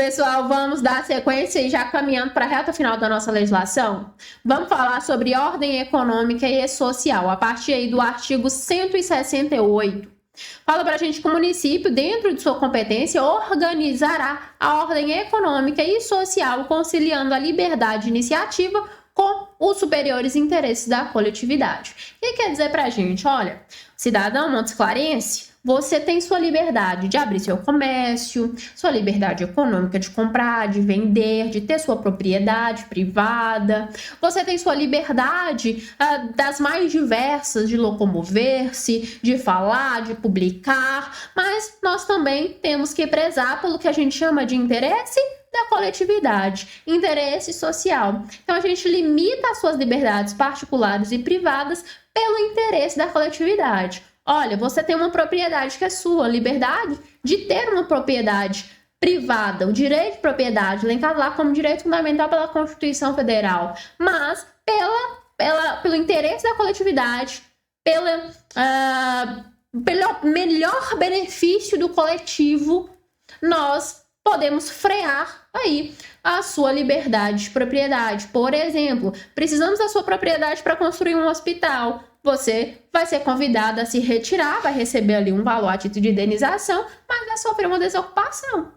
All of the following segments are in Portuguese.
Pessoal, vamos dar sequência e já caminhando para a reta final da nossa legislação. Vamos falar sobre ordem econômica e social, a partir aí do artigo 168. Fala para a gente que o município, dentro de sua competência, organizará a ordem econômica e social, conciliando a liberdade de iniciativa com os superiores interesses da coletividade. O que quer dizer para a gente? Olha, cidadão montesclarense, você tem sua liberdade de abrir seu comércio, sua liberdade econômica de comprar, de vender, de ter sua propriedade privada. Você tem sua liberdade das mais diversas de locomover-se, de falar, de publicar. Mas nós também temos que prezar pelo que a gente chama de interesse da coletividade, interesse social. Então a gente limita as suas liberdades particulares e privadas pelo interesse da coletividade. Olha, você tem uma propriedade que é sua, liberdade de ter uma propriedade privada, o direito de propriedade, elencado lá como direito fundamental pela Constituição Federal, mas pelo interesse da coletividade, pelo melhor benefício do coletivo, nós podemos frear aí a sua liberdade de propriedade. Por exemplo, precisamos da sua propriedade para construir um hospital. Você vai ser convidado a se retirar, vai receber ali um valor a título de indenização, mas vai sofrer uma desocupação.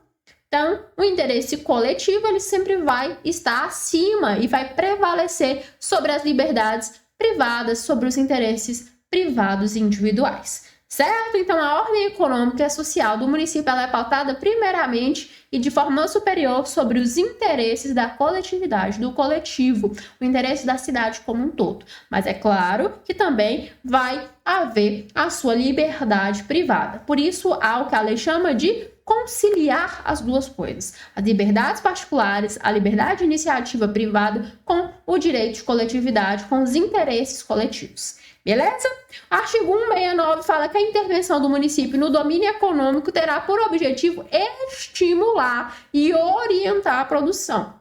Então, o interesse coletivo ele sempre vai estar acima e vai prevalecer sobre as liberdades privadas, sobre os interesses privados e individuais. Certo? Então, a ordem econômica e social do município ela é pautada primeiramente e de forma superior sobre os interesses da coletividade, do coletivo, o interesse da cidade como um todo. Mas é claro que também vai haver a sua liberdade privada. Por isso, há o que a lei chama de conciliar as duas coisas. As liberdades particulares, a liberdade de iniciativa privada com o direito de coletividade, com os interesses coletivos. Beleza? Artigo 169 fala que a intervenção do município no domínio econômico terá por objetivo estimular e orientar a produção,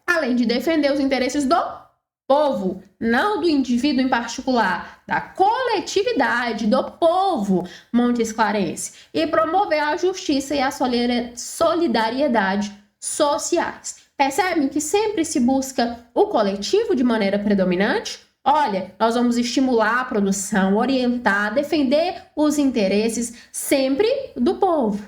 além de defender os interesses do povo, não do indivíduo em particular, da coletividade, do povo montesclarense, e promover a justiça e a solidariedade sociais. Percebem que sempre se busca o coletivo de maneira predominante? Olha, nós vamos estimular a produção, orientar, defender os interesses sempre do povo.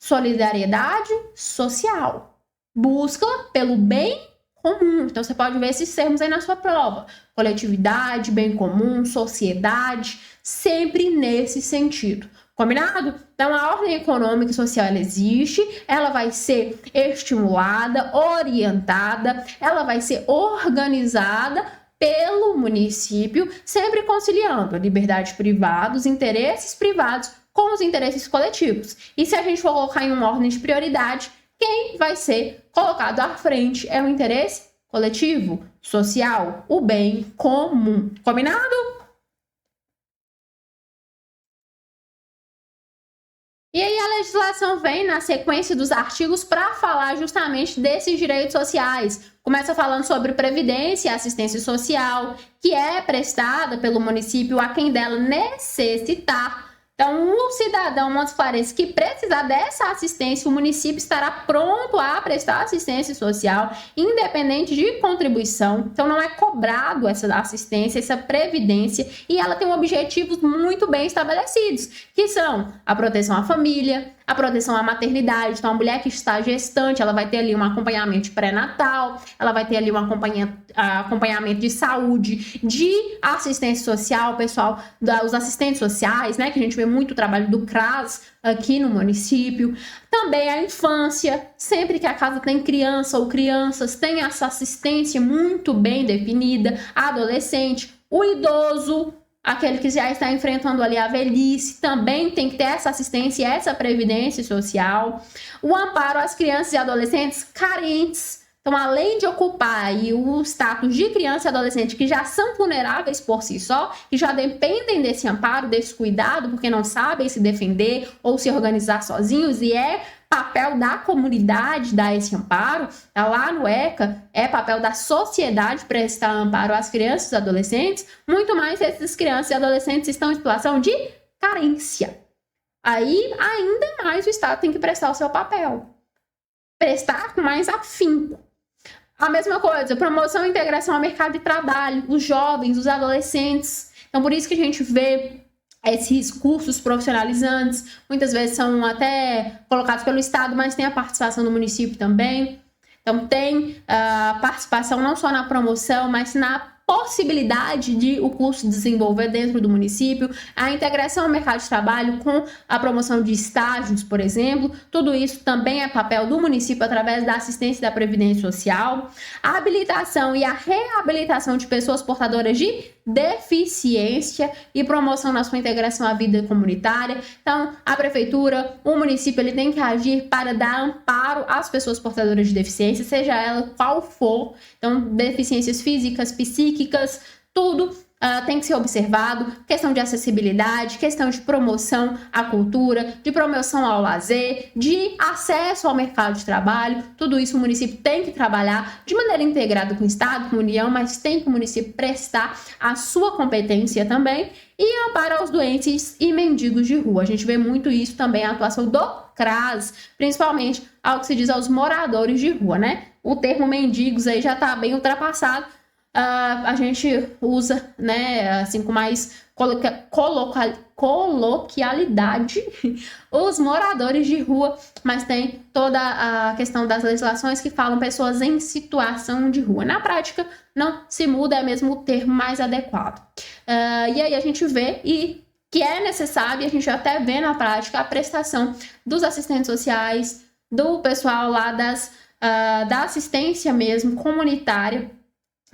Solidariedade social. Busca pelo bem comum. Então, você pode ver esses termos aí na sua prova. Coletividade, bem comum, sociedade, sempre nesse sentido. Combinado? Então, a ordem econômica e social ela existe, ela vai ser estimulada, orientada, ela vai ser organizada pelo município, sempre conciliando a liberdade privada, os interesses privados com os interesses coletivos. E se a gente for colocar em uma ordem de prioridade, quem vai ser colocado à frente é o interesse coletivo, social, o bem comum. Combinado? E aí a legislação vem na sequência dos artigos para falar justamente desses direitos sociais. Começa falando sobre previdência e assistência social, que é prestada pelo município a quem dela necessitar. Então, o cidadão montesclarense que precisar dessa assistência, o município estará pronto a prestar assistência social, independente de contribuição. Então, não é cobrado essa assistência, essa previdência, e ela tem objetivos muito bem estabelecidos, que são a proteção à família, a proteção à maternidade. Então, a mulher que está gestante, ela vai ter ali um acompanhamento pré-natal, ela vai ter ali um acompanhamento de saúde, de assistência social, pessoal, os assistentes sociais, né, que a gente vê muito o trabalho do CRAS aqui no município. Também a infância, sempre que a casa tem criança ou crianças, tem essa assistência muito bem definida. A adolescente, o idoso, aquele que já está enfrentando ali a velhice, também tem que ter essa assistência e essa previdência social. O amparo às crianças e adolescentes carentes. Então, além de ocupar aí o status de criança e adolescente que já são vulneráveis por si só, que já dependem desse amparo, desse cuidado, porque não sabem se defender ou se organizar sozinhos, e é papel da comunidade dar esse amparo. Lá no ECA, é papel da sociedade prestar amparo às crianças e adolescentes, muito mais se essas crianças e adolescentes estão em situação de carência. Aí, ainda mais o Estado tem que prestar o seu papel. prestar com mais afinco. A mesma coisa, promoção e integração ao mercado de trabalho, os jovens, os adolescentes. Então, por isso que a gente vê esses cursos profissionalizantes, muitas vezes são até colocados pelo Estado, mas tem a participação do município também. Então, tem a participação não só na promoção, mas na possibilidade de o curso desenvolver dentro do município, a integração ao mercado de trabalho com a promoção de estágios, por exemplo, tudo isso também é papel do município através da assistência da Previdência Social, a habilitação e a reabilitação de pessoas portadoras de deficiência e promoção na sua integração à vida comunitária. Então, a prefeitura, o município, ele tem que agir para dar amparo às pessoas portadoras de deficiência, seja ela qual for. Então, deficiências físicas, psíquicas, tudo tem que ser observado. Questão de acessibilidade, questão de promoção à cultura, de promoção ao lazer, de acesso ao mercado de trabalho. Tudo isso o município tem que trabalhar de maneira integrada com o Estado, com a União, mas tem que o município prestar a sua competência também e amparo aos doentes e mendigos de rua. A gente vê muito isso também, a atuação do CRAS, principalmente ao que se diz aos moradores de rua, né? O termo mendigos aí já está bem ultrapassado. A gente usa, né, assim, com mais coloquialidade os moradores de rua, mas tem toda a questão das legislações que falam pessoas em situação de rua. Na prática, não se muda, é mesmo o termo mais adequado. E aí a gente vê e que é necessário, a gente até vê na prática a prestação dos assistentes sociais, do pessoal lá da assistência mesmo comunitária,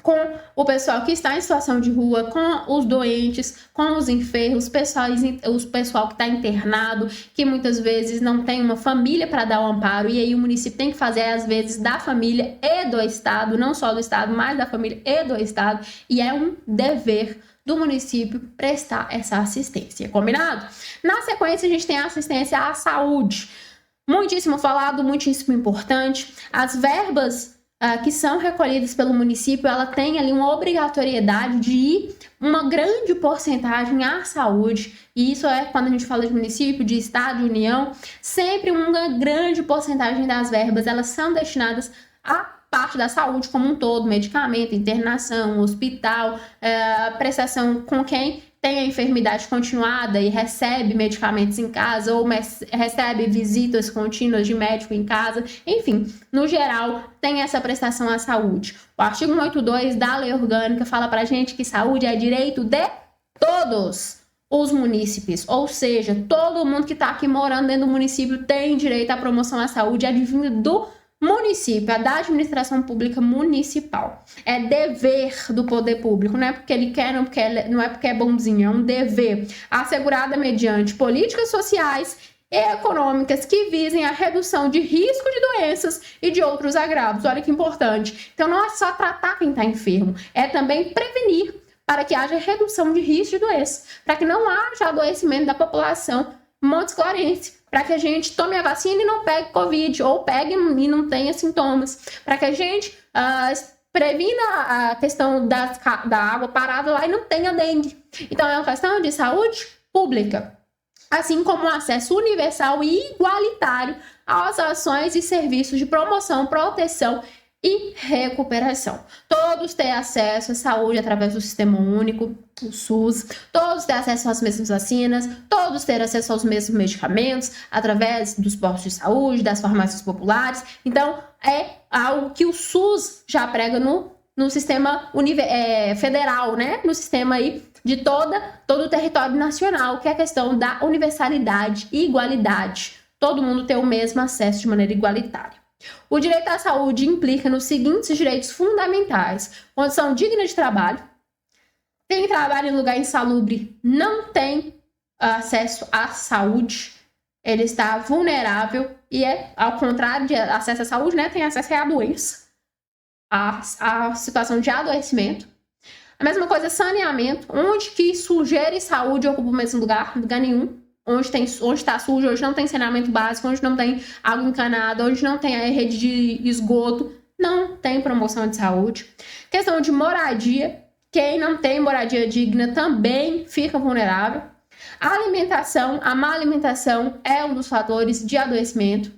com o pessoal que está em situação de rua, com os doentes, com os enfermos, o pessoal que está internado, que muitas vezes não tem uma família para dar o amparo, e aí o município tem que fazer, às vezes, da família e do Estado, não só do Estado, mas da família e do Estado, e é um dever do município prestar essa assistência, combinado? Na sequência, a gente tem a assistência à saúde. Muitíssimo falado, muitíssimo importante. As verbas que são recolhidas pelo município, ela tem ali uma obrigatoriedade de ir uma grande porcentagem à saúde, e isso é quando a gente fala de município, de estado, de união, sempre uma grande porcentagem das verbas, elas são destinadas à parte da saúde como um todo, medicamento, internação, hospital, prestação com quem tem a enfermidade continuada e recebe medicamentos em casa ou recebe visitas contínuas de médico em casa, enfim, no geral, tem essa prestação à saúde. O artigo 182 da Lei Orgânica fala pra gente que saúde é direito de todos os munícipes, ou seja, todo mundo que está aqui morando dentro do município tem direito à promoção à saúde advinda do município, é da administração pública municipal. É dever do poder público, não é porque ele quer, não é porque é bonzinho, é um dever, assegurada mediante políticas sociais e econômicas que visem a redução de risco de doenças e de outros agravos. Olha que importante. Então não é só tratar quem está enfermo, é também prevenir para que haja redução de risco de doenças, para que não haja adoecimento da população montes-clarense, para que a gente tome a vacina e não pegue Covid, ou pegue e não tenha sintomas, para que a gente previna a questão da água parada lá e não tenha dengue. Então, é uma questão de saúde pública, assim como o acesso universal e igualitário às ações e serviços de promoção, proteção e recuperação. Todos têm acesso à saúde através do Sistema Único, o SUS, todos têm acesso às mesmas vacinas, todos têm acesso aos mesmos medicamentos através dos postos de saúde, das farmácias populares. Então, é algo que o SUS já prega no sistema federal, né? No sistema aí de todo o território nacional, que é a questão da universalidade e igualdade. Todo mundo tem o mesmo acesso de maneira igualitária. O direito à saúde implica nos seguintes direitos fundamentais: condição digna de trabalho. Quem trabalha em lugar insalubre não tem acesso à saúde, ele está vulnerável e ao contrário de acesso à saúde, né, tem acesso à doença, a situação de adoecimento. A mesma coisa, saneamento, onde que sujeira e saúde ocupam o mesmo lugar nenhum. Onde está sujo, onde não tem saneamento básico, onde não tem água encanada, onde não tem a rede de esgoto, não tem promoção de saúde. Questão de moradia, quem não tem moradia digna também fica vulnerável. A alimentação, a má alimentação é um dos fatores de adoecimento.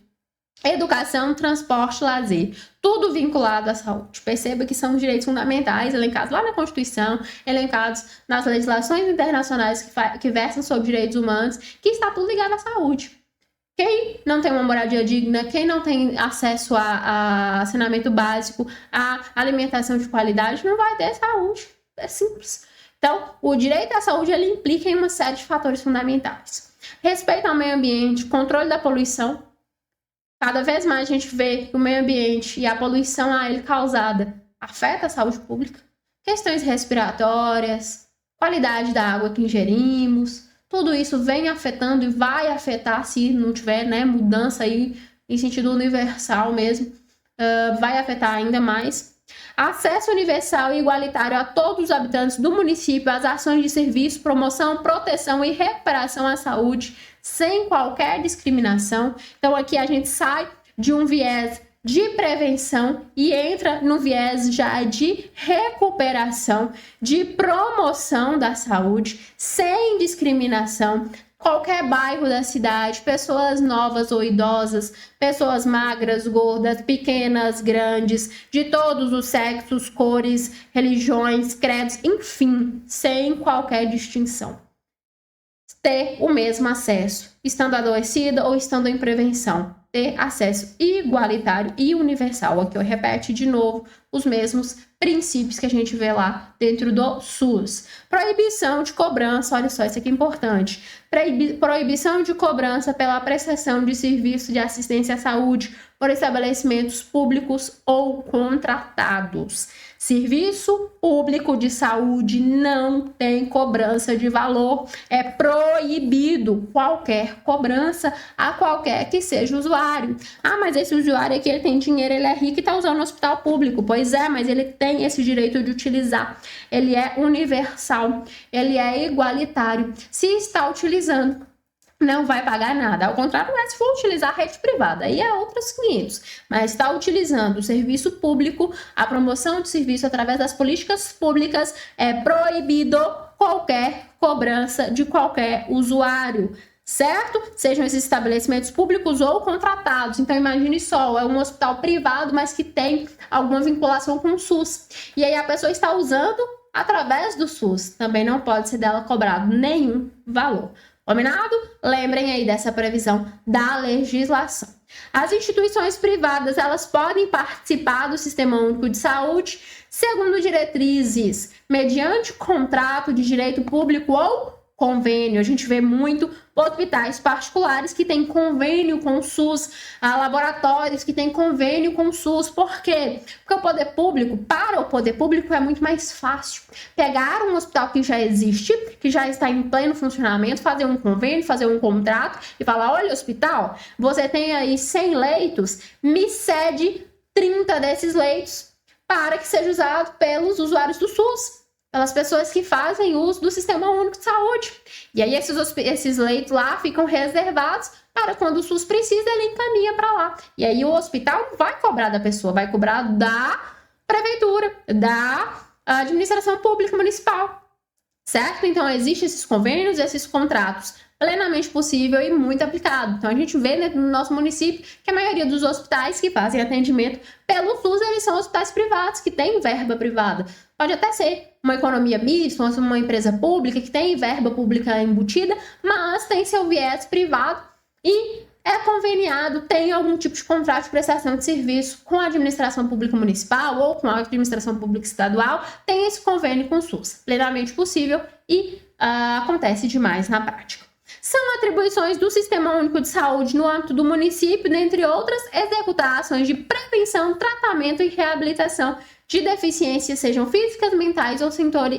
educação, transporte, lazer, tudo vinculado à saúde. Perceba que são direitos fundamentais elencados lá na Constituição, elencados nas legislações internacionais que versam sobre direitos humanos, que está tudo ligado à saúde. Quem não tem uma moradia digna, quem não tem acesso a saneamento básico, a alimentação de qualidade, não vai ter saúde. É simples. Então, o direito à saúde, ele implica em uma série de fatores fundamentais. Respeito ao meio ambiente, controle da poluição. Cada vez mais a gente vê que o meio ambiente e a poluição a ele causada afeta a saúde pública. Questões respiratórias, qualidade da água que ingerimos, tudo isso vem afetando e vai afetar se não tiver, né, mudança aí em sentido universal mesmo, vai afetar ainda mais. Acesso universal e igualitário a todos os habitantes do município às ações de serviço, promoção, proteção e recuperação à saúde, sem qualquer discriminação. Então aqui a gente sai de um viés de prevenção e entra no viés já de recuperação, de promoção da saúde, sem discriminação. Qualquer bairro da cidade, pessoas novas ou idosas, pessoas magras, gordas, pequenas, grandes, de todos os sexos, cores, religiões, credos, enfim, sem qualquer distinção. Ter o mesmo acesso, estando adoecida ou estando em prevenção. Ter acesso igualitário e universal. Aqui eu repete de novo os mesmos princípios que a gente vê lá dentro do SUS. Proibição de cobrança, olha só, isso aqui é importante. Proibição de cobrança pela prestação de serviço de assistência à saúde por estabelecimentos públicos ou contratados. Serviço público de saúde não tem cobrança de valor. É proibido qualquer cobrança a qualquer que seja usuário. Ah, mas esse usuário aqui, ele tem dinheiro, ele é rico e está usando o hospital público. Pois é, mas ele tem esse direito de utilizar. Ele é universal, ele é igualitário. Se está utilizando, não vai pagar nada. Ao contrário, se for utilizar a rede privada, aí é outros 500. Mas está utilizando o serviço público, a promoção de serviço através das políticas públicas, é proibido qualquer cobrança de qualquer usuário, certo? Sejam esses estabelecimentos públicos ou contratados. Então, imagine só, é um hospital privado, mas que tem alguma vinculação com o SUS. E aí a pessoa está usando através do SUS. Também não pode ser dela cobrado nenhum valor. Combinado? Lembrem aí dessa previsão da legislação. As instituições privadas, elas podem participar do Sistema Único de Saúde segundo diretrizes, mediante contrato de direito público ou convênio. A gente vê muito hospitais particulares que têm convênio com o SUS, laboratórios que têm convênio com o SUS. Por quê? Porque para o poder público é muito mais fácil pegar um hospital que já existe, que já está em pleno funcionamento, fazer um convênio, fazer um contrato e falar: olha, hospital, você tem aí 100 leitos, me cede 30 desses leitos para que seja usado pelos usuários do SUS, pelas pessoas que fazem uso do Sistema Único de Saúde. E aí esses leitos lá ficam reservados para quando o SUS precisa, ele encaminha para lá. E aí o hospital não vai cobrar da pessoa, vai cobrar da prefeitura, da administração pública municipal, certo? Então existem esses convênios, esses contratos plenamente possível e muito aplicado. Então a gente vê no nosso município que a maioria dos hospitais que fazem atendimento pelo SUS, eles são hospitais privados, que têm verba privada. Pode até ser uma economia mista, uma empresa pública que tem verba pública embutida, mas tem seu viés privado e é conveniado, tem algum tipo de contrato de prestação de serviço com a administração pública municipal ou com a administração pública estadual, tem esse convênio com o SUS. Plenamente possível e acontece demais na prática. São atribuições do Sistema Único de Saúde no âmbito do município, dentre outras, executar ações de prevenção, tratamento e reabilitação de deficiências, sejam físicas, mentais ou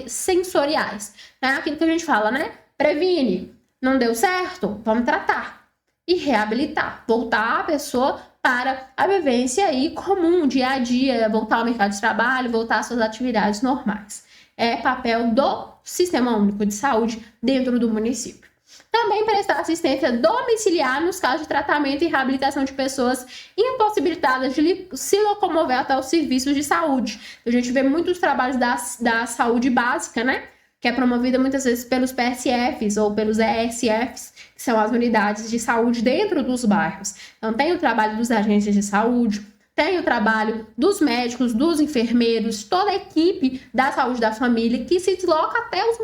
sensoriais. É aquilo que a gente fala, né? Previne. Não deu certo? Vamos tratar. E reabilitar. Voltar a pessoa para a vivência aí comum, dia a dia, voltar ao mercado de trabalho, voltar às suas atividades normais. É papel do Sistema Único de Saúde dentro do município. Também prestar assistência domiciliar nos casos de tratamento e reabilitação de pessoas impossibilitadas de se locomover até os serviços de saúde. A gente vê muitos trabalhos da saúde básica, né? que é promovida muitas vezes pelos PSFs ou pelos ESFs, que são as unidades de saúde dentro dos bairros. Então, tem o trabalho dos agentes de saúde, tem o trabalho dos médicos, dos enfermeiros, toda a equipe da saúde da família que se desloca até os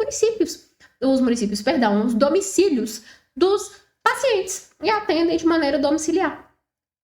domicílios dos pacientes e atendem de maneira domiciliar.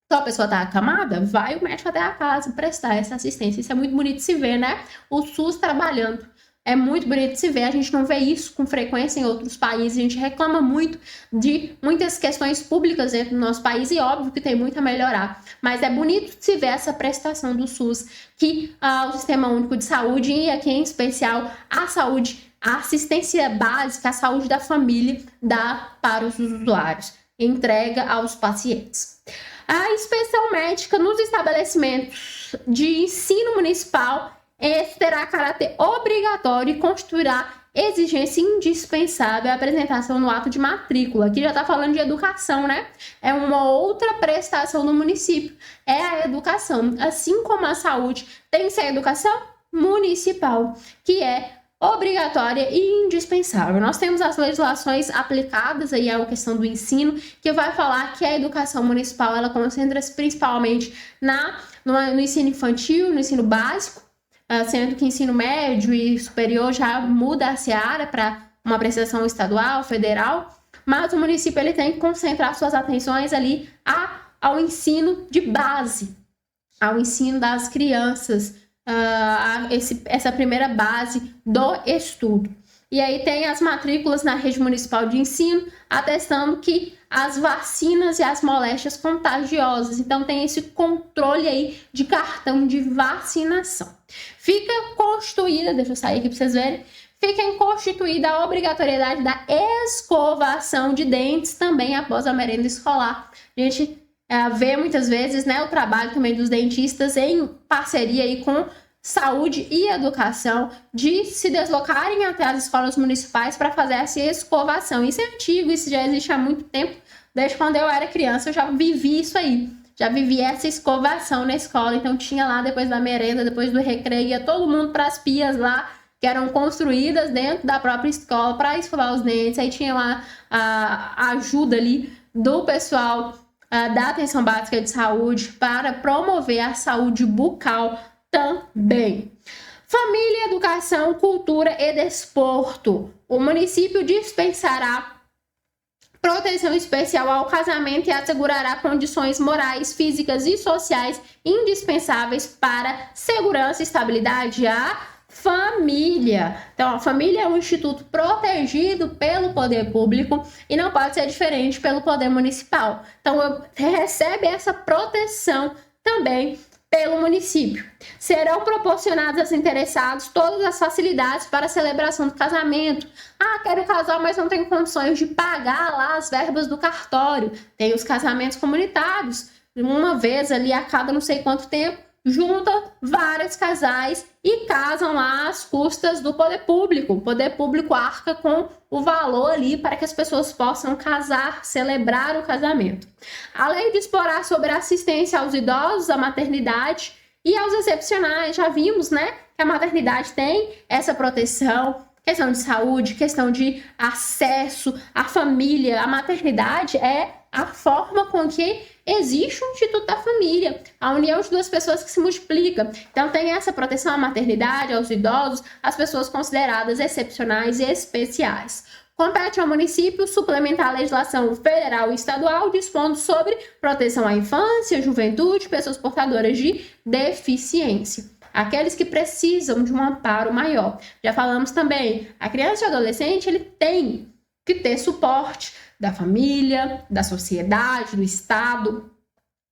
Então, a pessoa está acamada, vai o médico até a casa prestar essa assistência. Isso é muito bonito de se ver, né? O SUS trabalhando. É muito bonito de se ver, a gente não vê isso com frequência em outros países, a gente reclama muito de muitas questões públicas dentro do nosso país e óbvio que tem muito a melhorar, mas é bonito de se ver essa prestação do SUS, que o Sistema Único de Saúde e aqui em especial a saúde, a assistência básica, a saúde da família dá para os usuários, entrega aos pacientes. A inspeção médica nos estabelecimentos de ensino municipal terá caráter obrigatório e constituirá exigência indispensável a apresentação no ato de matrícula. Aqui já está falando de educação, né? É uma outra prestação do município, é a educação. Assim como a saúde tem que ser a educação municipal, que é obrigatória e indispensável. Nós temos as legislações aplicadas aí à questão do ensino, que vai falar que a educação municipal ela concentra-se principalmente no ensino infantil, no ensino básico, sendo que ensino médio e superior já muda a seara para uma prestação estadual, federal, mas o município ele tem que concentrar suas atenções ali ao ensino de base, ao ensino das crianças, essa primeira base do estudo. E aí tem as matrículas na rede municipal de ensino, atestando que as vacinas e as moléstias contagiosas. Então tem esse controle aí de cartão de vacinação. Fica constituída, deixa eu sair aqui para vocês verem, fica constituída a obrigatoriedade da escovação de dentes também após a merenda escolar. A gente vê muitas vezes, né, o trabalho também dos dentistas em parceria aí com saúde e educação, de se deslocarem até as escolas municipais para fazer essa escovação. Isso é antigo, isso já existe há muito tempo. Desde quando eu era criança, eu já vivi isso aí. Já vivi essa escovação na escola. Então, tinha lá, depois da merenda, depois do recreio, ia todo mundo para as pias lá, que eram construídas dentro da própria escola para escovar os dentes. Aí tinha lá a ajuda ali do pessoal da atenção básica de saúde para promover a saúde bucal também. Família, educação, cultura e desporto. O município dispensará proteção especial ao casamento e assegurará condições morais, físicas e sociais indispensáveis para segurança e estabilidade à família. Então, a família é um instituto protegido pelo poder público e não pode ser diferente pelo poder municipal. Então, recebe essa proteção também pelo município. Serão proporcionadas aos interessados todas as facilidades para a celebração do casamento. Quero casar, mas não tenho condições de pagar lá as verbas do cartório. Tem os casamentos comunitários, uma vez ali a cada não sei quanto tempo, junta vários casais e casam lá às custas do poder público. O poder público arca com o valor ali para que as pessoas possam casar, celebrar o casamento. A lei disporá sobre a assistência aos idosos, à maternidade e aos excepcionais. Já vimos, né, que a maternidade tem essa proteção, questão de saúde, questão de acesso à família. A maternidade é a forma com que existe um instituto da família, a união de duas pessoas que se multiplica. Então tem essa proteção à maternidade, aos idosos, às pessoas consideradas excepcionais e especiais. Compete ao município suplementar a legislação federal e estadual dispondo sobre proteção à infância, juventude, pessoas portadoras de deficiência. Aqueles que precisam de um amparo maior. Já falamos também, a criança e o adolescente ele tem que ter suporte da família, da sociedade, do Estado,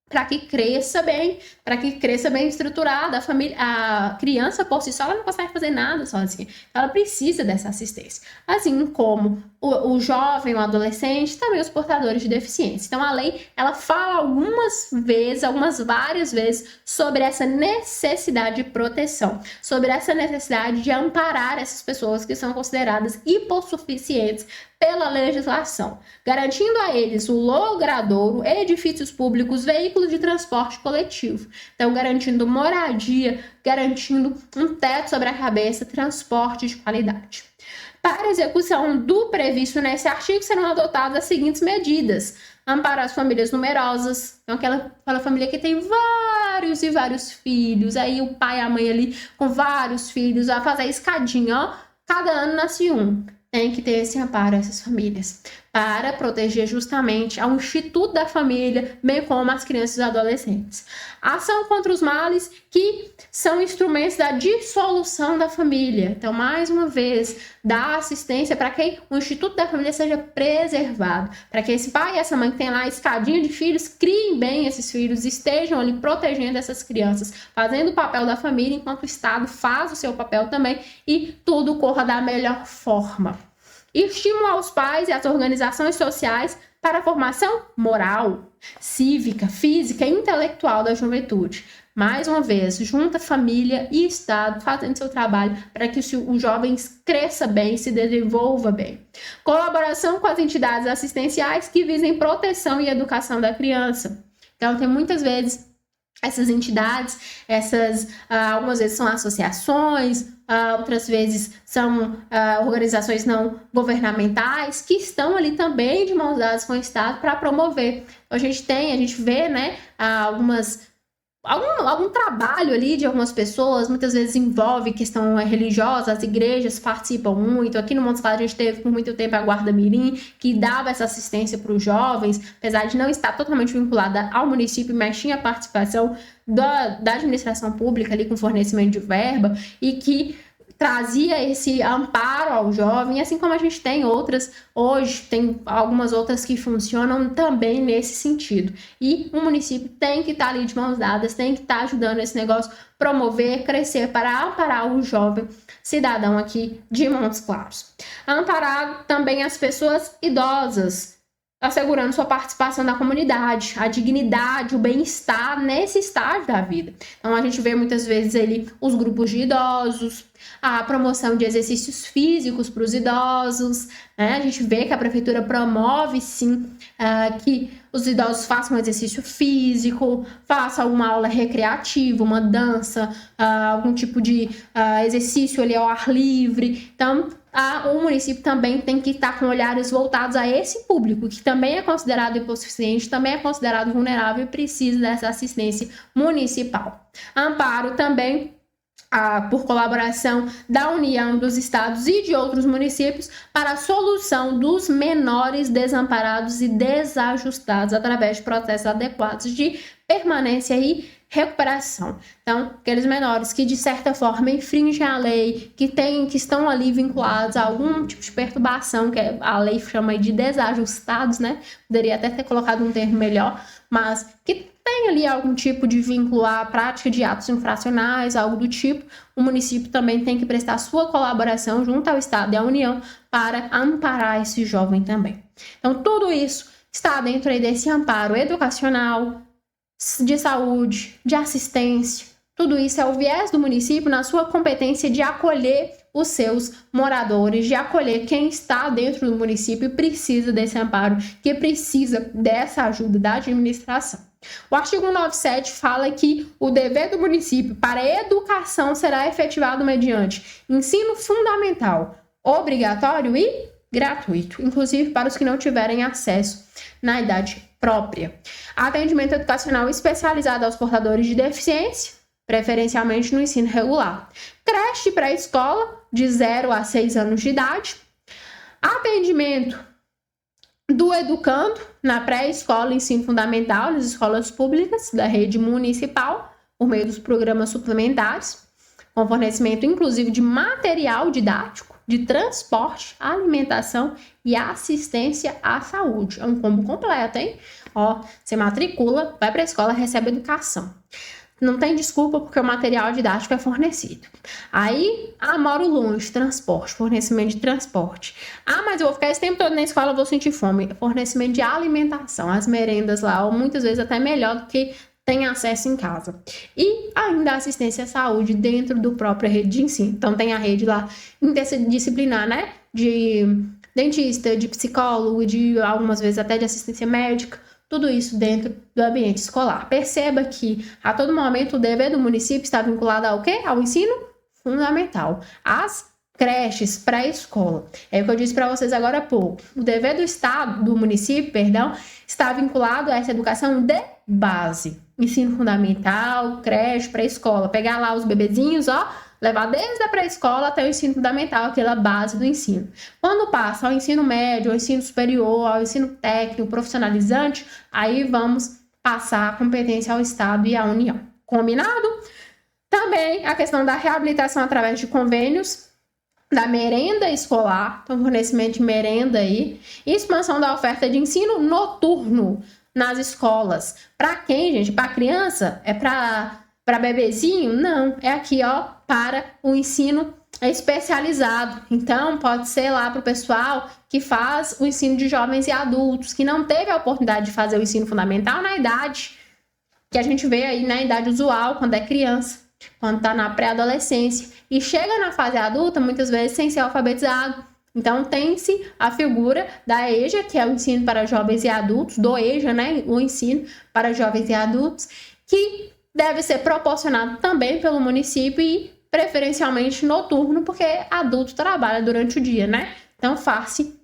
para que cresça bem estruturada. A família, a criança por si só ela não consegue fazer nada sozinha. Ela precisa dessa assistência. Assim como o jovem, o adolescente, também os portadores de deficiência. Então a lei ela fala várias vezes sobre essa necessidade de proteção, sobre essa necessidade de amparar essas pessoas que são consideradas hipossuficientes pela legislação, garantindo a eles o logradouro, edifícios públicos, veículos de transporte coletivo. Então, garantindo moradia, garantindo um teto sobre a cabeça, transporte de qualidade. Para a execução do previsto nesse artigo, serão adotadas as seguintes medidas: amparar as famílias numerosas, então aquela família que tem vários e vários filhos, aí o pai e a mãe ali com vários filhos, vai fazer a escadinha, ó, cada ano nasce um. Tem que ter esse amparo a essas famílias, para proteger justamente ao Instituto da Família, bem como as crianças e adolescentes. Ação contra os males que são instrumentos da dissolução da família. Então, mais uma vez, dá assistência para que o Instituto da Família seja preservado, para que esse pai e essa mãe que tem lá a escadinha de filhos, criem bem esses filhos, estejam ali protegendo essas crianças, fazendo o papel da família, enquanto o Estado faz o seu papel também e tudo corra da melhor forma. Estimular os pais e as organizações sociais para a formação moral, cívica, física e intelectual da juventude. Mais uma vez, junta família e Estado fazendo seu trabalho para que os jovens cresçam bem, se desenvolvam bem. Colaboração com as entidades assistenciais que visem proteção e educação da criança. Então, tem muitas vezes essas entidades, algumas vezes são associações, outras vezes são organizações não governamentais que estão ali também de mãos dadas com o Estado para promover. A gente vê, né, algum trabalho ali de algumas pessoas, muitas vezes envolve questão religiosa, as igrejas participam muito. Aqui no Montes Claros a gente teve por muito tempo a Guarda Mirim, que dava essa assistência para os jovens, apesar de não estar totalmente vinculada ao município, mas tinha participação da administração pública ali com fornecimento de verba e que trazia esse amparo ao jovem, assim como a gente tem outras, hoje tem algumas outras que funcionam também nesse sentido. E o município tem que estar ali de mãos dadas, tem que estar ajudando esse negócio, promover, crescer para amparar o jovem cidadão aqui de Montes Claros. Amparar também as pessoas idosas, assegurando sua participação na comunidade, a dignidade, o bem-estar nesse estágio da vida. Então, a gente vê muitas vezes ali os grupos de idosos, a promoção de exercícios físicos para os idosos, né? A gente vê que a prefeitura promove, sim, que os idosos façam um exercício físico, façam uma aula recreativa, uma dança, algum tipo de exercício ali ao ar livre. Então, o município também tem que estar com olhares voltados a esse público, que também é considerado hipossuficiente, também é considerado vulnerável e precisa dessa assistência municipal. Amparo também por colaboração da União, dos estados e de outros municípios para a solução dos menores desamparados e desajustados através de processos adequados de permanência e recuperação. Então, aqueles menores que de certa forma infringem a lei, que estão ali vinculados a algum tipo de perturbação, que a lei chama de desajustados, né? Poderia até ter colocado um termo melhor, mas que tem ali algum tipo de vínculo à prática de atos infracionais, algo do tipo, o município também tem que prestar sua colaboração junto ao Estado e à União para amparar esse jovem também. Então, tudo isso está dentro aí desse amparo educacional, de saúde, de assistência. Tudo isso é o viés do município na sua competência de acolher os seus moradores, de acolher quem está dentro do município e precisa desse amparo, que precisa dessa ajuda da administração. O artigo 197 fala que o dever do município para a educação será efetivado mediante ensino fundamental, obrigatório e gratuito, inclusive para os que não tiverem acesso na idade própria. Atendimento educacional especializado aos portadores de deficiência, preferencialmente no ensino regular. Creche pré-escola, de 0 a 6 anos de idade. Atendimento do educando na pré-escola e ensino fundamental nas escolas públicas da rede municipal, por meio dos programas suplementares, com fornecimento inclusive de material didático, de transporte, alimentação e assistência à saúde. É um combo completo, hein? Ó, você matricula, vai para a escola, recebe educação. Não tem desculpa porque o material didático é fornecido. Aí, moro longe, transporte, fornecimento de transporte. Mas eu vou ficar esse tempo todo na escola, eu vou sentir fome. Fornecimento de alimentação, as merendas lá, ou muitas vezes até melhor do que tem acesso em casa. E ainda assistência à saúde dentro do próprio rede de ensino. Então, tem a rede lá interdisciplinar, né? De dentista, de psicólogo, de algumas vezes até de assistência médica. Tudo isso dentro do ambiente escolar. Perceba que, a todo momento, o dever do município está vinculado ao quê? Ao ensino fundamental. Às creches, pré-escola. É o que eu disse para vocês agora há pouco. O dever do Estado, do município, perdão, está vinculado a essa educação de base. Ensino fundamental, creche, pré-escola. Pegar lá os bebezinhos, levar desde a pré-escola até o ensino fundamental, aquela base do ensino. Quando passa ao ensino médio, ao ensino superior, ao ensino técnico, profissionalizante, aí vamos passar a competência ao Estado e à União. Combinado? Também a questão da reabilitação através de convênios, da merenda escolar, então fornecimento de merenda aí, e expansão da oferta de ensino noturno nas escolas. Para quem, gente? Para criança? É para bebezinho? Não, é aqui, para o ensino especializado. Então, pode ser lá para o pessoal que faz o ensino de jovens e adultos, que não teve a oportunidade de fazer o ensino fundamental na idade que a gente vê aí, na idade usual, quando é criança, quando está na pré-adolescência, e chega na fase adulta, muitas vezes sem ser alfabetizado. Então, tem-se a figura da EJA, que é o ensino para jovens e adultos, do EJA, né, o ensino para jovens e adultos, que deve ser proporcionado também pelo município e preferencialmente noturno, porque adulto trabalha durante o dia, né? Então, faz-se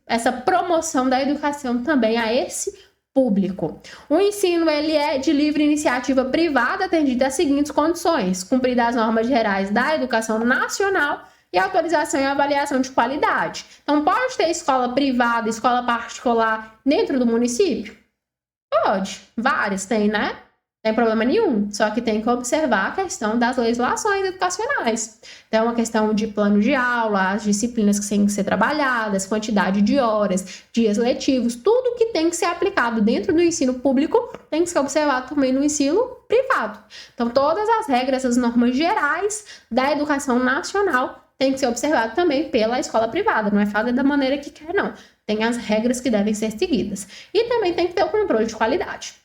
essa promoção da educação também a esse público. O ensino ele é de livre iniciativa privada, atendido às seguintes condições: cumpridas as normas gerais da educação nacional e autorização e avaliação de qualidade. Então, pode ter escola privada, escola particular dentro do município? Pode. Várias tem, né? Não tem problema nenhum. Só que tem que observar a questão das legislações educacionais. Então, a questão de plano de aula, as disciplinas que têm que ser trabalhadas, quantidade de horas, dias letivos, tudo que tem que ser aplicado dentro do ensino público tem que ser observado também no ensino privado. Então, todas as regras, as normas gerais da educação nacional tem que ser observado também pela escola privada. Não é fazer da maneira que quer, não. Tem as regras que devem ser seguidas. E também tem que ter o controle de qualidade.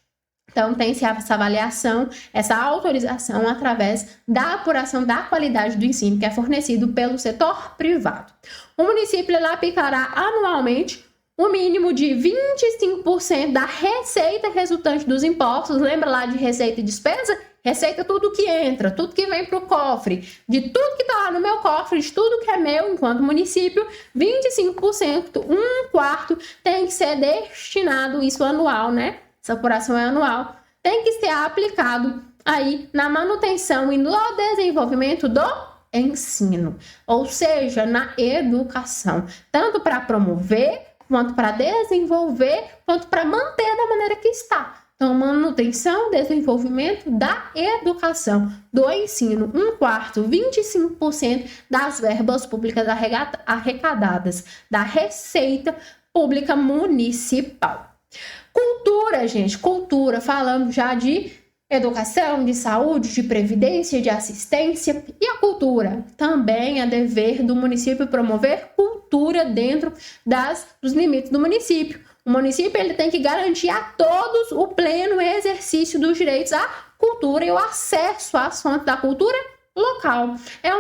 Então, tem-se essa avaliação, essa autorização através da apuração da qualidade do ensino que é fornecido pelo setor privado. O município ele aplicará anualmente o mínimo de 25% da receita resultante dos impostos. Lembra lá de receita e despesa? Receita tudo que entra, tudo que vem para o cofre, de tudo que está lá no meu cofre, de tudo que é meu enquanto município, 25%, um quarto, tem que ser destinado, isso anual, né? Essa apuração é anual, tem que ser aplicado aí na manutenção e no desenvolvimento do ensino, ou seja, na educação, tanto para promover, quanto para desenvolver, quanto para manter da maneira que está. Então, manutenção, desenvolvimento da educação, do ensino, um quarto, 25% das verbas públicas arrecadadas da Receita Pública Municipal. Cultura, gente, cultura, falando já de educação, de saúde, de previdência, de assistência. E a cultura? Também é dever do município promover cultura dentro dos limites do município. O município ele tem que garantir a todos o pleno exercício dos direitos à cultura e o acesso às fontes da cultura local. É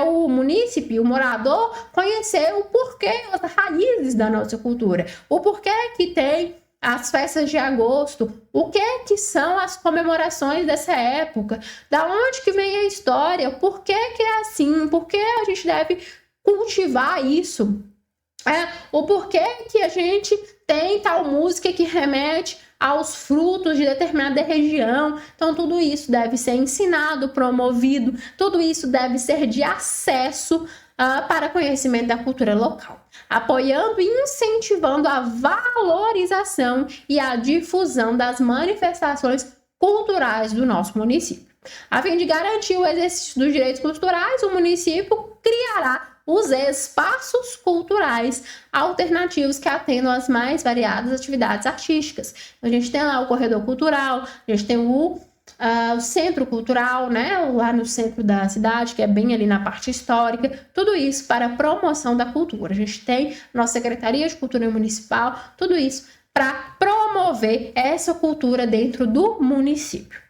o munícipe, o morador, conhecer o porquê, as raízes da nossa cultura, o porquê que tem as festas de agosto, o que são as comemorações dessa época, da onde que vem a história, por que é assim, por que a gente deve cultivar isso, o porquê que a gente tem tal música que remete aos frutos de determinada região. Então, tudo isso deve ser ensinado, promovido, tudo isso deve ser de acesso para conhecimento da cultura local, apoiando e incentivando a valorização e a difusão das manifestações culturais do nosso município. A fim de garantir o exercício dos direitos culturais, o município criará os espaços culturais alternativos que atendam às mais variadas atividades artísticas. A gente tem lá o corredor cultural, a gente tem o centro cultural, né, lá no centro da cidade, que é bem ali na parte histórica, tudo isso para a promoção da cultura. A gente tem nossa Secretaria de Cultura Municipal, tudo isso para promover essa cultura dentro do município.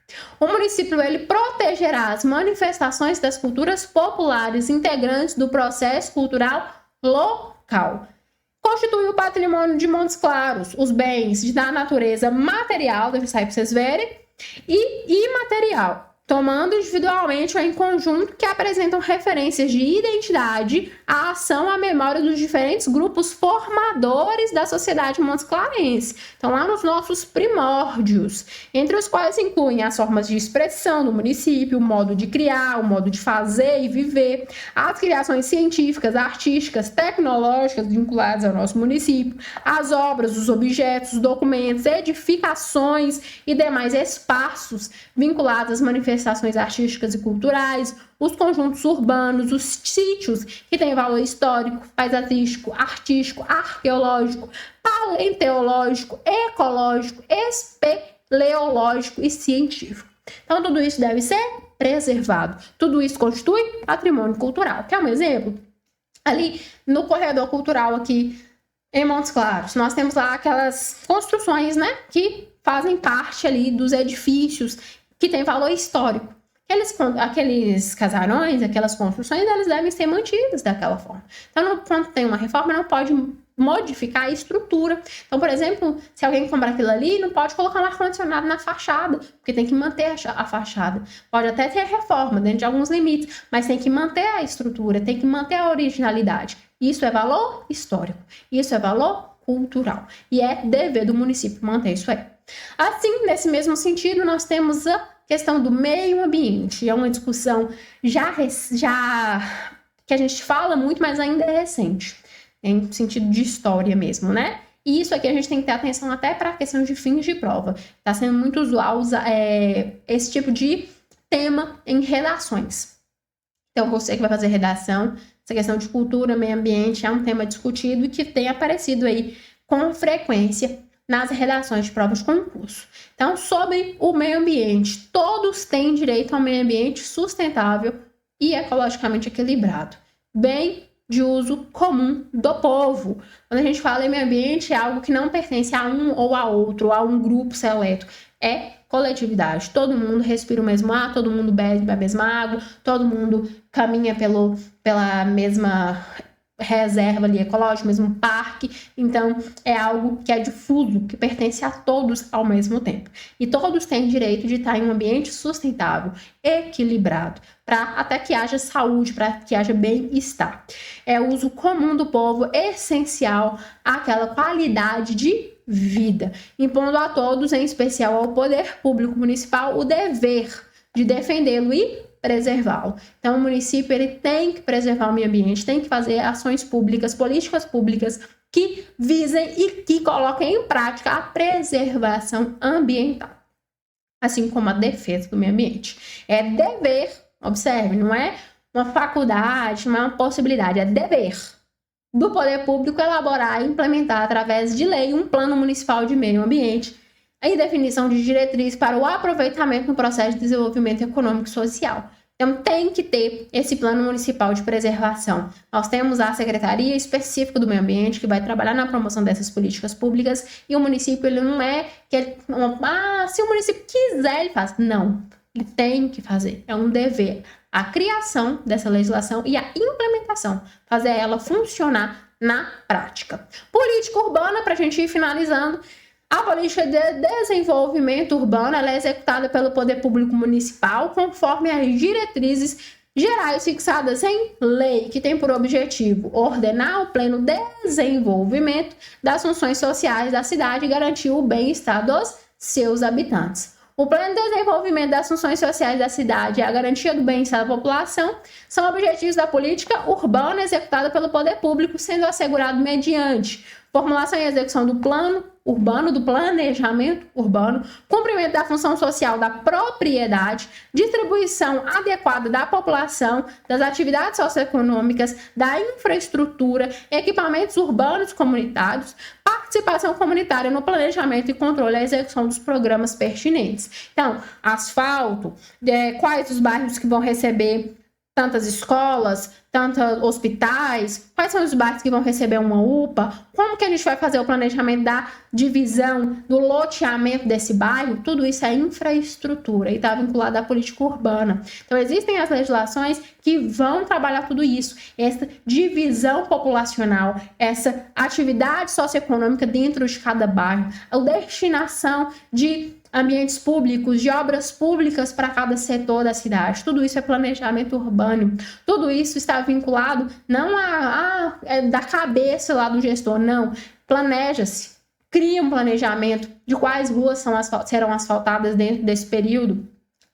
O município ele protegerá as manifestações das culturas populares integrantes do processo cultural local. Constitui o patrimônio de Montes Claros, os bens da natureza material, deixa eu sair para vocês verem, e imaterial, tomando individualmente ou em conjunto, que apresentam referências de identidade, a ação, a memória dos diferentes grupos formadores da sociedade montesclarense. Então, lá nos nossos primórdios, entre os quais incluem as formas de expressão do município, o modo de criar, o modo de fazer e viver, as criações científicas, artísticas, tecnológicas vinculadas ao nosso município, as obras, os objetos, os documentos, edificações e demais espaços vinculados às manifestações artísticas e culturais, os conjuntos urbanos, os sítios que têm valor histórico, paisagístico, artístico, arqueológico, paleontológico, ecológico, espeleológico e científico. Então, tudo isso deve ser preservado. Tudo isso constitui patrimônio cultural. Quer um exemplo? Ali no corredor cultural aqui em Montes Claros, nós temos lá aquelas construções, né, que fazem parte ali dos edifícios que têm valor histórico. Aqueles casarões, aquelas construções, elas devem ser mantidas daquela forma. Então, quando tem uma reforma, não pode modificar a estrutura. Então, por exemplo, se alguém comprar aquilo ali, não pode colocar um ar-condicionado na fachada, porque tem que manter a fachada. Pode até ter reforma dentro de alguns limites, mas tem que manter a estrutura, tem que manter a originalidade. Isso é valor histórico, isso é valor cultural. E é dever do município manter isso aí. Assim, nesse mesmo sentido, nós temos a questão do meio ambiente. É uma discussão já que a gente fala muito, mas ainda é recente, em sentido de história mesmo, né? E isso aqui a gente tem que ter atenção até para a questão de fins de prova. Está sendo muito usual esse tipo de tema em redações. Então, você que vai fazer redação, essa questão de cultura, meio ambiente é um tema discutido e que tem aparecido aí com frequência nas redações de provas de concurso. Então, sobre o meio ambiente, todos têm direito ao meio ambiente sustentável e ecologicamente equilibrado, bem de uso comum do povo. Quando a gente fala em meio ambiente, é algo que não pertence a um ou a outro, a um grupo seleto. É coletividade. Todo mundo respira o mesmo ar, todo mundo bebe a mesma água, todo mundo caminha pela mesma reserva ali ecológica, mesmo parque. Então, é algo que é difuso, que pertence a todos ao mesmo tempo. E todos têm direito de estar em um ambiente sustentável, equilibrado, para até que haja saúde, para que haja bem-estar. É o uso comum do povo, essencial àquela qualidade de vida, impondo a todos, em especial ao poder público municipal, o dever de defendê-lo e preservá-lo. Então, o município ele tem que preservar o meio ambiente, tem que fazer ações públicas, políticas públicas que visem e que coloquem em prática a preservação ambiental, assim como a defesa do meio ambiente. É dever, observe, não é uma faculdade, não é uma possibilidade, é dever do poder público elaborar e implementar através de lei um plano municipal de meio ambiente e definição de diretrizes para o aproveitamento no processo de desenvolvimento econômico e social. Então, tem que ter esse plano municipal de preservação. Nós temos a Secretaria Específica do Meio Ambiente, que vai trabalhar na promoção dessas políticas públicas, e o município, ele não é se o município quiser, ele faz. Não, ele tem que fazer. É um dever. A criação dessa legislação e a implementação, fazer ela funcionar na prática. Política urbana, para a gente ir finalizando. A política de desenvolvimento urbano ela é executada pelo poder público municipal conforme as diretrizes gerais fixadas em lei, que tem por objetivo ordenar o pleno desenvolvimento das funções sociais da cidade e garantir o bem-estar dos seus habitantes. O plano de desenvolvimento das funções sociais da cidade e a garantia do bem-estar da população são objetivos da política urbana executada pelo poder público, sendo assegurado mediante formulação e execução do plano urbano, do planejamento urbano, cumprimento da função social da propriedade, distribuição adequada da população, das atividades socioeconômicas, da infraestrutura, equipamentos urbanos comunitários, participação comunitária no planejamento e controle e execução dos programas pertinentes. Então, asfalto, quais os bairros que vão receber tantas escolas, tantos hospitais, quais são os bairros que vão receber uma UPA, como que a gente vai fazer o planejamento da divisão, do loteamento desse bairro, tudo isso é infraestrutura e está vinculado à política urbana. Então, existem as legislações que vão trabalhar tudo isso, essa divisão populacional, essa atividade socioeconômica dentro de cada bairro, a destinação de ambientes públicos, de obras públicas para cada setor da cidade. Tudo isso é planejamento urbano. Tudo isso está vinculado não da cabeça lá do gestor, não. Planeja-se, cria um planejamento de quais ruas serão asfaltadas dentro desse período,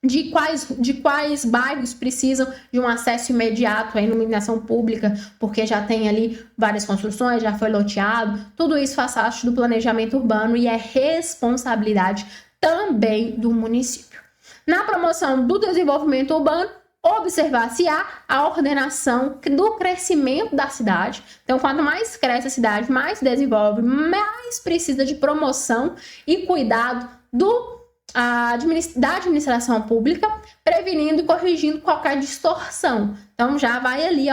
de quais bairros precisam de um acesso imediato à iluminação pública, porque já tem ali várias construções, já foi loteado. Tudo isso faz parte do planejamento urbano e é responsabilidade também do município. Na promoção do desenvolvimento urbano, observar-se a ordenação do crescimento da cidade. Então, quanto mais cresce a cidade, mais desenvolve, mais precisa de promoção e cuidado da administração pública, prevenindo e corrigindo qualquer distorção. Então, já vai ali,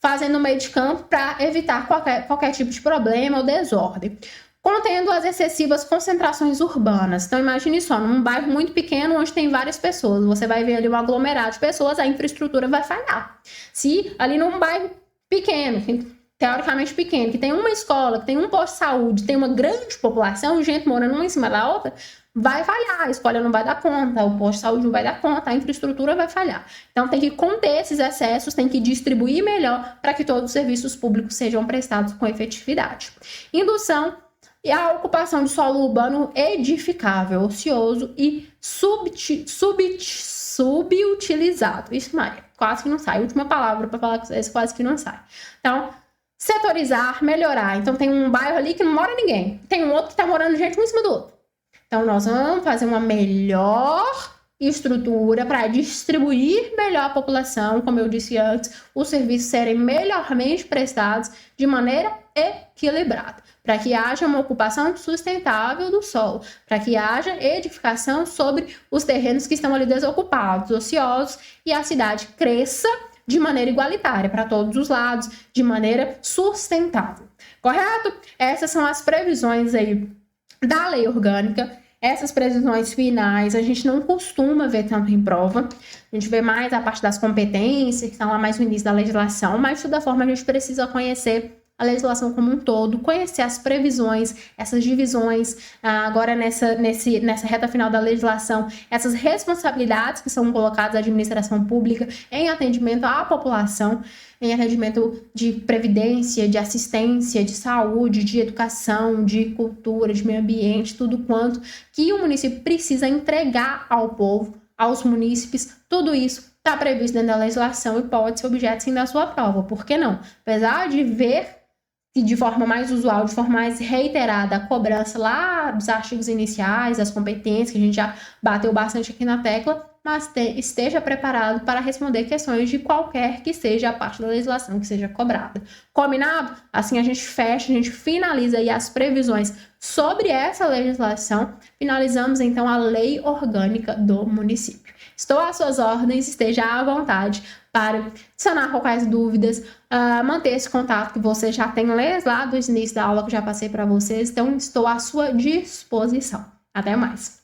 fazendo meio de campo para evitar qualquer tipo de problema ou desordem. Contendo as excessivas concentrações urbanas. Então, imagine só, num bairro muito pequeno, onde tem várias pessoas, você vai ver ali um aglomerado de pessoas, a infraestrutura vai falhar. Se ali num bairro pequeno, teoricamente pequeno, que tem uma escola, que tem um posto de saúde, tem uma grande população, gente morando uma em cima da outra, vai falhar, a escola não vai dar conta, o posto de saúde não vai dar conta, a infraestrutura vai falhar. Então, tem que conter esses excessos, tem que distribuir melhor para que todos os serviços públicos sejam prestados com efetividade. Indução e a ocupação de solo urbano edificável, ocioso e subutilizado. Isso, Maria, quase que não sai. Última palavra para falar com vocês, quase que não sai. Então, setorizar, melhorar. Então, tem um bairro ali que não mora ninguém. Tem um outro que está morando gente um em cima do outro. Então, nós vamos fazer uma melhor estrutura para distribuir melhor a população, como eu disse antes, os serviços serem melhormente prestados de maneira equilibrada, para que haja uma ocupação sustentável do solo, para que haja edificação sobre os terrenos que estão ali desocupados, ociosos, e a cidade cresça de maneira igualitária para todos os lados, de maneira sustentável. Correto? Essas são as previsões aí da lei orgânica. Essas previsões finais a gente não costuma ver tanto em prova, a gente vê mais a parte das competências, que estão lá mais no início da legislação, mas de toda forma a gente precisa conhecer a legislação como um todo, conhecer as previsões, essas divisões, agora nessa reta final da legislação, essas responsabilidades que são colocadas à administração pública em atendimento à população, em atendimento de previdência, de assistência, de saúde, de educação, de cultura, de meio ambiente, tudo quanto que o município precisa entregar ao povo, aos munícipes, tudo isso está previsto dentro da legislação e pode ser objeto sim da sua prova. Por que não? Apesar de ver de forma mais usual, de forma mais reiterada, a cobrança lá dos artigos iniciais, das competências, que a gente já bateu bastante aqui na tecla, mas esteja preparado para responder questões de qualquer que seja a parte da legislação que seja cobrada. Combinado? Assim a gente fecha, a gente finaliza aí as previsões sobre essa legislação, finalizamos então a lei orgânica do município. Estou às suas ordens, esteja à vontade para sanar qualquer dúvidas, manter esse contato que você já tem lá do início da aula que eu já passei para vocês, então estou à sua disposição. Até mais!